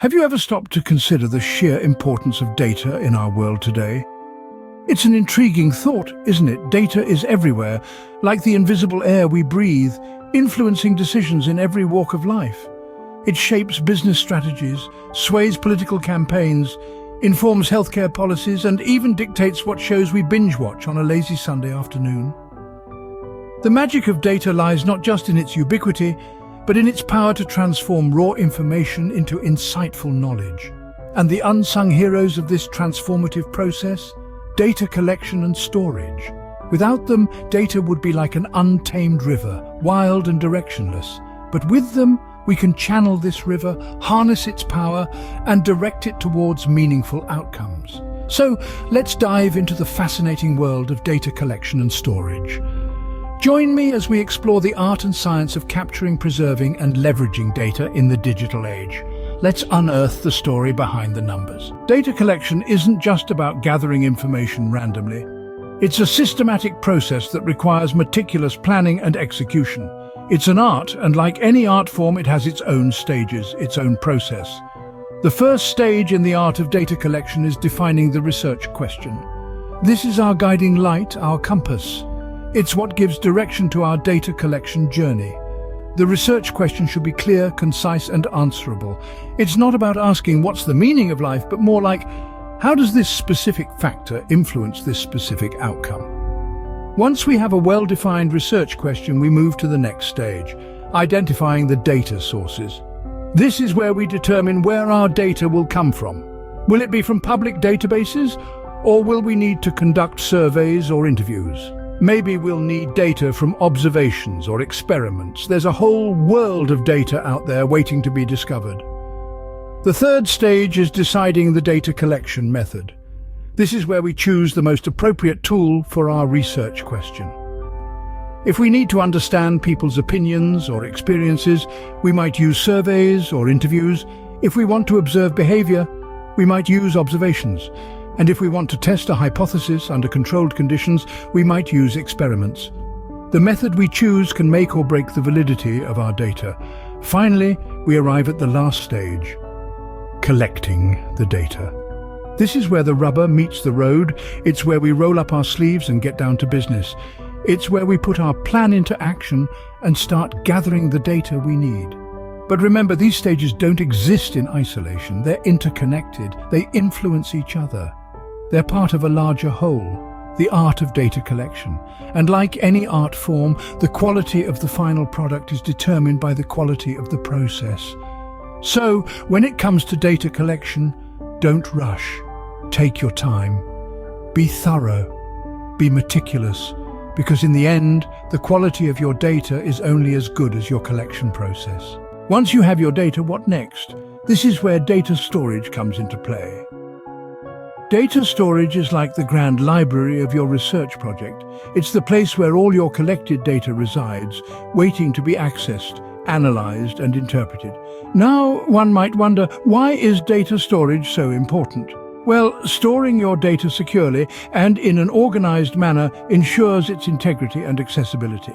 Have you ever stopped to consider the sheer importance of data in our world today? It's an intriguing thought, isn't it? Data is everywhere, like the invisible air we breathe, influencing decisions in every walk of life. It shapes business strategies, sways political campaigns, informs healthcare policies, and even dictates what shows we binge-watch on a lazy Sunday afternoon. The magic of data lies not just in its ubiquity, but in its power to transform raw information into insightful knowledge. And the unsung heroes of this transformative process? Data collection and storage. Without them, data would be like an untamed river, wild and directionless. But with them, we can channel this river, harness its power, and direct it towards meaningful outcomes. So, let's dive into the fascinating world of data collection and storage. Join me as we explore the art and science of capturing, preserving, and leveraging data in the digital age. Let's unearth the story behind the numbers. Data collection isn't just about gathering information randomly. It's a systematic process that requires meticulous planning and execution. It's an art, and like any art form, it has its own stages, its own process. The first stage in the art of data collection is defining the research question. This is our guiding light, our compass. It's what gives direction to our data collection journey. The research question should be clear, concise, and answerable. It's not about asking what's the meaning of life, but more like, how does this specific factor influence this specific outcome? Once we have a well-defined research question, we move to the next stage, identifying the data sources. This is where we determine where our data will come from. Will it be from public databases, or will we need to conduct surveys or interviews? Maybe we'll need data from observations or experiments. There's a whole world of data out there waiting to be discovered. The third stage is deciding the data collection method. This is where we choose the most appropriate tool for our research question. If we need to understand people's opinions or experiences, we might use surveys or interviews. If we want to observe behavior, we might use observations. And if we want to test a hypothesis under controlled conditions, we might use experiments. The method we choose can make or break the validity of our data. Finally, we arrive at the last stage, collecting the data. This is where the rubber meets the road. It's where we roll up our sleeves and get down to business. It's where we put our plan into action and start gathering the data we need. But remember, these stages don't exist in isolation. They're interconnected. They influence each other. They're part of a larger whole, the art of data collection. And like any art form, the quality of the final product is determined by the quality of the process. So, when it comes to data collection, don't rush. Take your time. Be thorough. Be meticulous. Because in the end, the quality of your data is only as good as your collection process. Once you have your data, what next? This is where data storage comes into play. Data storage is like the grand library of your research project. It's the place where all your collected data resides, waiting to be accessed, analyzed, and interpreted. Now, one might wonder, why is data storage so important? Well, storing your data securely and in an organized manner ensures its integrity and accessibility.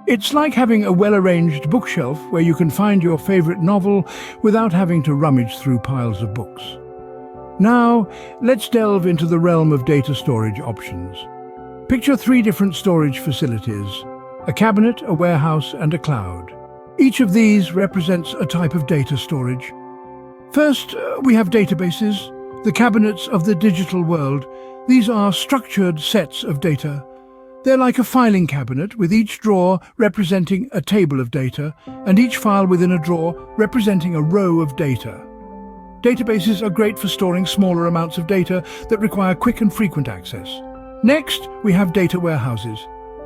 It's like having a well-arranged bookshelf where you can find your favorite novel without having to rummage through piles of books. Now, let's delve into the realm of data storage options. Picture 3 different storage facilities: a cabinet, a warehouse, and a cloud. Each of these represents a type of data storage. First, we have databases, the cabinets of the digital world. These are structured sets of data. They're like a filing cabinet, with each drawer representing a table of data, and each file within a drawer representing a row of data. Databases are great for storing smaller amounts of data that require quick and frequent access. Next, we have data warehouses.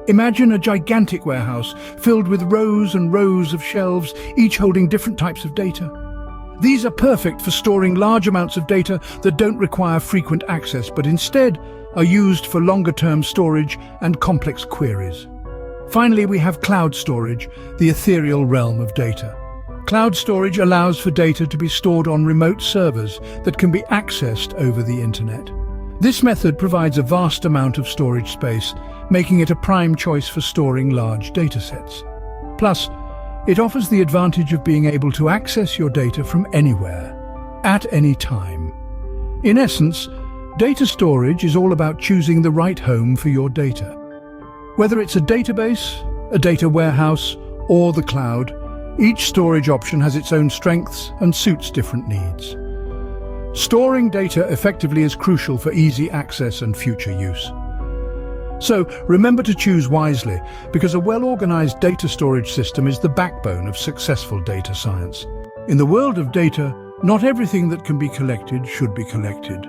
Imagine a gigantic warehouse filled with rows and rows of shelves, each holding different types of data. These are perfect for storing large amounts of data that don't require frequent access, but instead are used for longer-term storage and complex queries. Finally, we have cloud storage, the ethereal realm of data. Cloud storage allows for data to be stored on remote servers that can be accessed over the internet. This method provides a vast amount of storage space, making it a prime choice for storing large datasets. Plus, it offers the advantage of being able to access your data from anywhere. at any time. In essence, data storage is all about choosing the right home for your data. Whether it's a database, a data warehouse, or the cloud, each storage option has its own strengths and suits different needs. Storing data effectively is crucial for easy access and future use. So remember to choose wisely, because a well-organized data storage system is the backbone of successful data science. In the world of data, not everything that can be collected should be collected.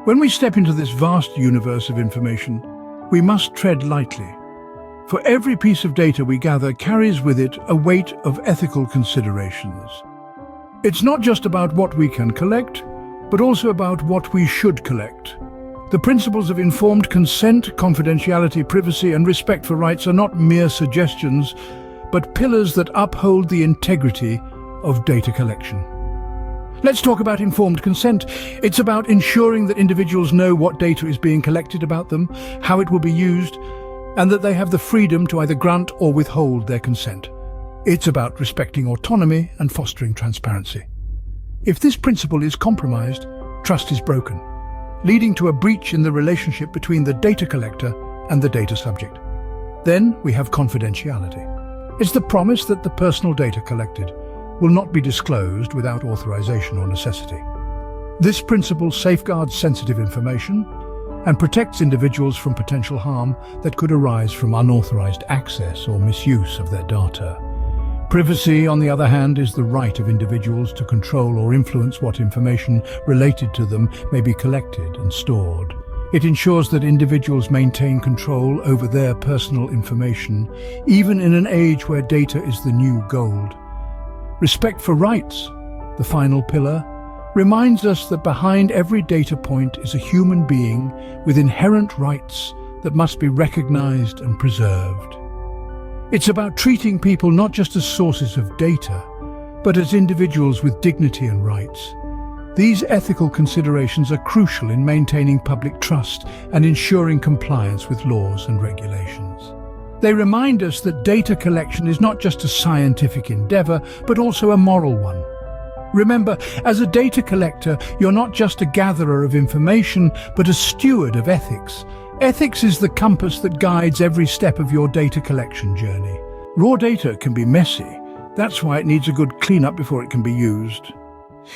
When we step into this vast universe of information, we must tread lightly. For every piece of data we gather carries with it a weight of ethical considerations. It's not just about what we can collect, but also about what we should collect. The principles of informed consent, confidentiality, privacy, and respect for rights are not mere suggestions, but pillars that uphold the integrity of data collection. Let's talk about informed consent. It's about ensuring that individuals know what data is being collected about them, how it will be used, and that they have the freedom to either grant or withhold their consent. It's about respecting autonomy and fostering transparency. If this principle is compromised, trust is broken, leading to a breach in the relationship between the data collector and the data subject. Then we have confidentiality. It's the promise that the personal data collected will not be disclosed without authorization or necessity. This principle safeguards sensitive information and protects individuals from potential harm that could arise from unauthorized access or misuse of their data. Privacy, on the other hand, is the right of individuals to control or influence what information related to them may be collected and stored. It ensures that individuals maintain control over their personal information, even in an age where data is the new gold. Respect for rights, the final pillar, reminds us that behind every data point is a human being with inherent rights that must be recognized and preserved. It's about treating people not just as sources of data, but as individuals with dignity and rights. These ethical considerations are crucial in maintaining public trust and ensuring compliance with laws and regulations. They remind us that data collection is not just a scientific endeavor, but also a moral one. Remember, as a data collector, you're not just a gatherer of information, but a steward of ethics. Ethics is the compass that guides every step of your data collection journey. Raw data can be messy. That's why it needs a good cleanup before it can be used.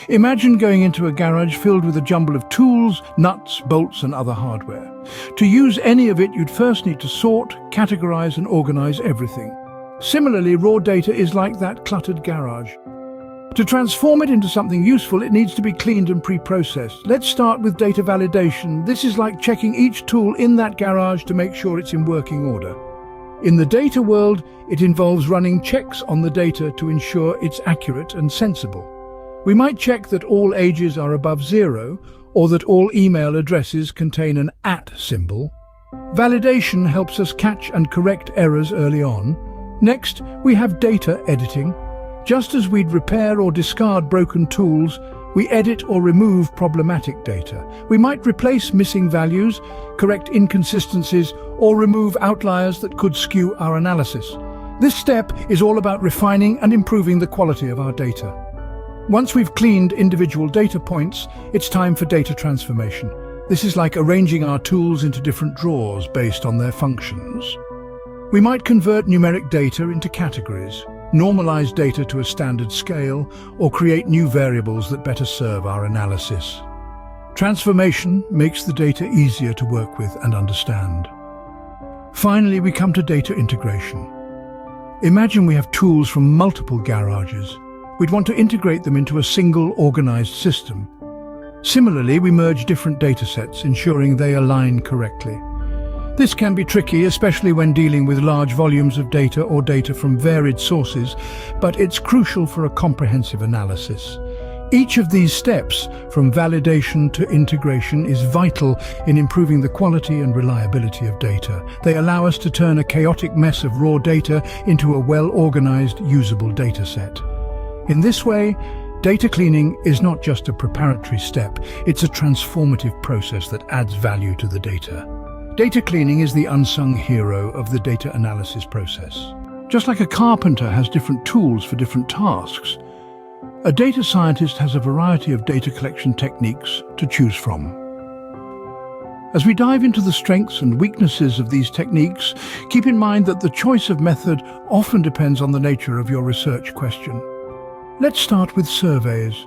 Imagine going into a garage filled with a jumble of tools, nuts, bolts, and other hardware. To use any of it, you'd first need to sort, categorize, and organize everything. Similarly, raw data is like that cluttered garage. To transform it into something useful, it needs to be cleaned and pre-processed. Let's start with data validation. This is like checking each tool in that garage to make sure it's in working order. In the data world, it involves running checks on the data to ensure it's accurate and sensible. We might check that all ages are above 0, or that all email addresses contain an @ symbol. Validation helps us catch and correct errors early on. Next, we have data editing. Just as we'd repair or discard broken tools, we edit or remove problematic data. We might replace missing values, correct inconsistencies, or remove outliers that could skew our analysis. This step is all about refining and improving the quality of our data. Once we've cleaned individual data points, it's time for data transformation. This is like arranging our tools into different drawers based on their functions. We might convert numeric data into categories, normalize data to a standard scale, or create new variables that better serve our analysis. Transformation makes the data easier to work with and understand. Finally, we come to data integration. Imagine we have tools from multiple garages. We'd want to integrate them into a single organized system. Similarly, we merge different datasets, ensuring they align correctly. This can be tricky, especially when dealing with large volumes of data or data from varied sources, but it's crucial for a comprehensive analysis. Each of these steps, from validation to integration, is vital in improving the quality and reliability of data. They allow us to turn a chaotic mess of raw data into a well-organized, usable dataset. In this way, data cleaning is not just a preparatory step, it's a transformative process that adds value to the data. Data cleaning is the unsung hero of the data analysis process. Just like a carpenter has different tools for different tasks, A data scientist has a variety of data collection techniques to choose from. As we dive into the strengths and weaknesses of these techniques, keep in mind that the choice of method often depends on the nature of your research question. Let's start with surveys.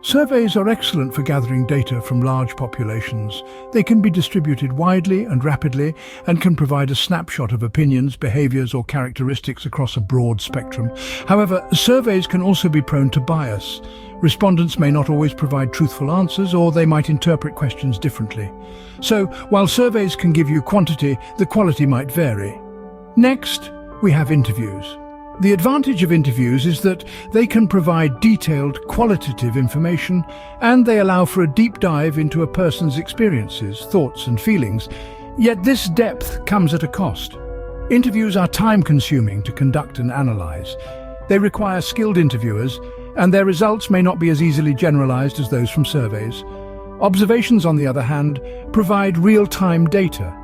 Surveys are excellent for gathering data from large populations. They can be distributed widely and rapidly and can provide a snapshot of opinions, behaviors, or characteristics across a broad spectrum. However, surveys can also be prone to bias. Respondents may not always provide truthful answers, or they might interpret questions differently. So, while surveys can give you quantity, the quality might vary. Next, we have interviews. The advantage of interviews is that they can provide detailed, qualitative information, and they allow for a deep dive into a person's experiences, thoughts, and feelings. Yet this depth comes at a cost. Interviews are time-consuming to conduct and analyze. They require skilled interviewers, and their results may not be as easily generalized as those from surveys. Observations, on the other hand, provide real-time data.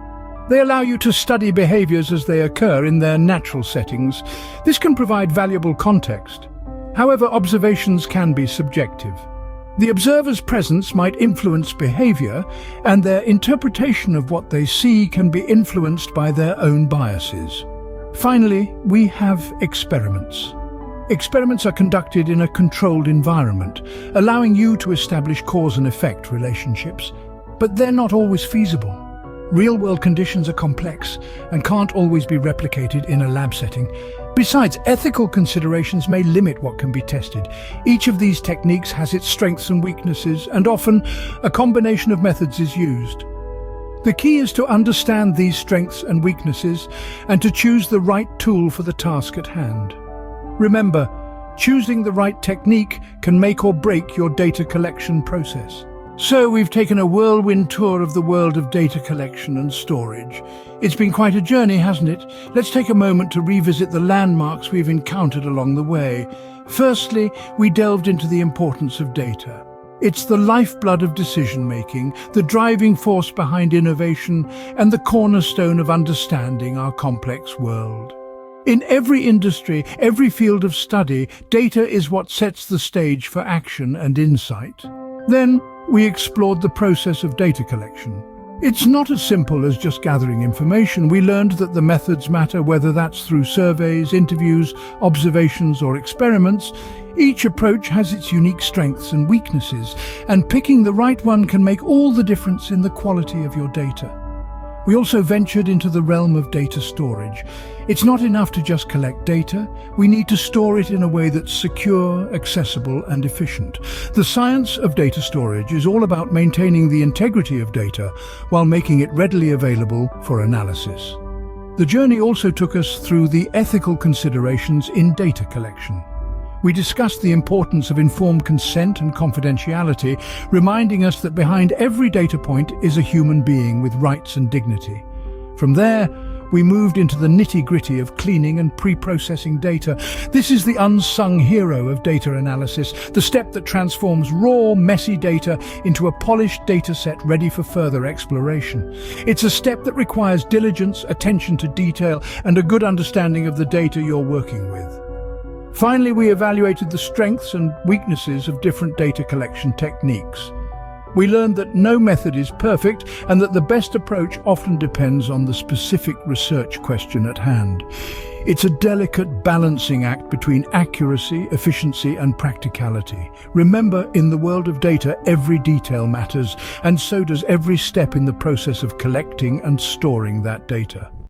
They allow you to study behaviors as they occur in their natural settings. This can provide valuable context. However, observations can be subjective. The observer's presence might influence behavior, and their interpretation of what they see can be influenced by their own biases. Finally, we have experiments. Experiments are conducted in a controlled environment, allowing you to establish cause and effect relationships. But they're not always feasible. Real-world conditions are complex and can't always be replicated in a lab setting. Besides, ethical considerations may limit what can be tested. Each of these techniques has its strengths and weaknesses, and often a combination of methods is used. The key is to understand these strengths and weaknesses and to choose the right tool for the task at hand. Remember, choosing the right technique can make or break your data collection process. So we've taken a whirlwind tour of the world of data collection and storage. It's been quite a journey, hasn't it? Let's take a moment to revisit the landmarks we've encountered along the way. Firstly, we delved into the importance of data. It's the lifeblood of decision-making, the driving force behind innovation, and the cornerstone of understanding our complex world. In every industry, every field of study, data is what sets the stage for action and insight. Then, we explored the process of data collection. It's not as simple as just gathering information. We learned that the methods matter, whether that's through surveys, interviews, observations, or experiments. Each approach has its unique strengths and weaknesses, and picking the right one can make all the difference in the quality of your data. We also ventured into the realm of data storage. It's not enough to just collect data. We need to store it in a way that's secure, accessible, and efficient. The science of data storage is all about maintaining the integrity of data while making it readily available for analysis. The journey also took us through the ethical considerations in data collection. We discussed the importance of informed consent and confidentiality, reminding us that behind every data point is a human being with rights and dignity. From there, we moved into the nitty-gritty of cleaning and pre-processing data. This is the unsung hero of data analysis, the step that transforms raw, messy data into a polished dataset ready for further exploration. It's a step that requires diligence, attention to detail, and a good understanding of the data you're working with. Finally, we evaluated the strengths and weaknesses of different data collection techniques. We learned that no method is perfect and that the best approach often depends on the specific research question at hand. It's a delicate balancing act between accuracy, efficiency, and practicality. Remember, in the world of data, every detail matters, and so does every step in the process of collecting and storing that data.